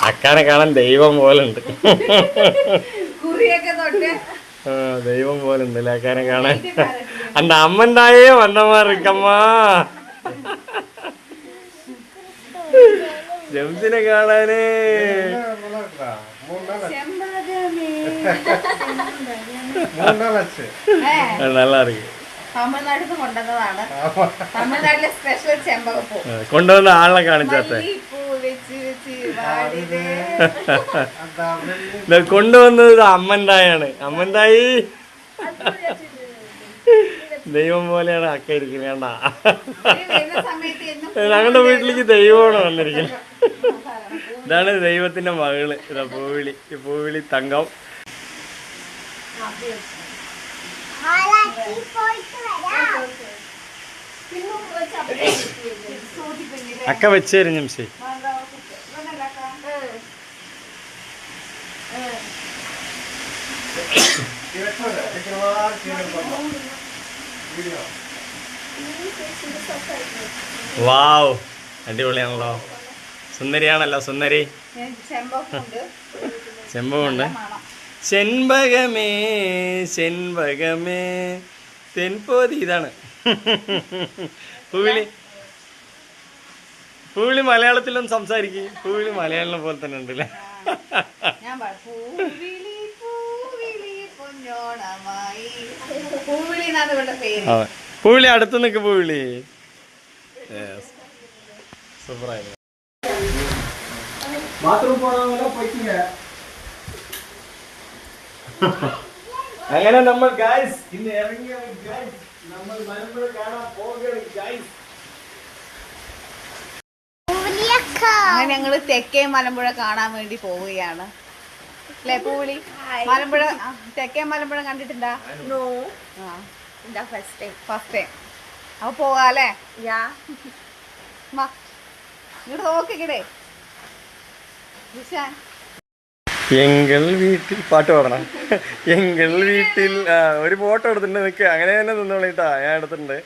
അക്കാനെ കാണാൻ ദൈവം പോലുണ്ട്. ദൈവം പോലുണ്ട് അല്ലേ അക്കാനെ കാണാൻ. അന്റെ അമ്മണ്ടായേ വന്നമാറിക്കമ്മാ ജംസിനെ കാണാനേ. நல்லா இருக்கு. തമിഴ്നാട്ടിൽ കൊണ്ടുവന്നതാണ്. തമിഴ്നാട്ടിലെ സ്പെഷ്യൽ ചെമ്പകപ്പൂ കൊണ്ടുവന്ന ആളെ കാണിച്ചാത്തെ. കൊണ്ടുവന്നത് അമ്മന്തായാണ്. അമ്മന്തായി ദൈവം പോലെയാണ് അക്ക ഇരിക്കുന്നത്. ഞങ്ങളുടെ വീട്ടിലേക്ക് ദൈവമാണ് വന്നിരിക്കുന്നത്. ഇതാണ് ദൈവത്തിന്റെ മകള്. ഇതാ പൂവിളി. പൂവിളി തങ്കം. അക്ക വെച്ചേരും നിമിഷേ. വാവ്, അടിപൊളിയാണല്ലോ. സുന്ദരിയാണല്ലോ സുന്ദരി. ചെമ്പകമുണ്ട്. ചെമ്പകമേ ചെമ്പകമേ തെൻപോതി. ഇതാണ് പൂവിളി. പൂവിളി മലയാളത്തിലും സംസാരിക്കും. പൂവിളി മലയാളം പോലെ തന്നെ ഉണ്ടല്ലേ. പൂവിളി അടുത്ത് നിൽക്ക്. പൂവിളി സൂപ്പറായിരുന്നു. അങ്ങനെ നമ്മൾ ഗൈസ് ഇന്ന് ഇറങ്ങിയ നമ്മൾ മലമ്പുഴ കാണാൻ പോകുകയാണ് ഗൈസ്. അങ്ങനെ ഞങ്ങള് തെക്കേ മലമ്പുഴ കാണാൻ വേണ്ടി പോവുകയാണ് അല്ലേ പൂവിളി? മലമ്പുഴ തെക്കേ മലമ്പുഴ കണ്ടിട്ടുണ്ടാ? First time. അപ്പൊ പോവാല്ലേ? ഇങ്ങോട്ട് നോക്കിക്കടേ. എങ്കൾ വീട്ടിൽ പാട്ട് പാടണം. എങ്കൾ വീട്ടിൽ ഒരു ഫോട്ടോ എടുത്തിട്ടുണ്ട്. നിൽക്കുക അങ്ങനെ തന്നെ നിന്നോളിട്ടാ. ഞാൻ എടുത്തിട്ടുണ്ട്.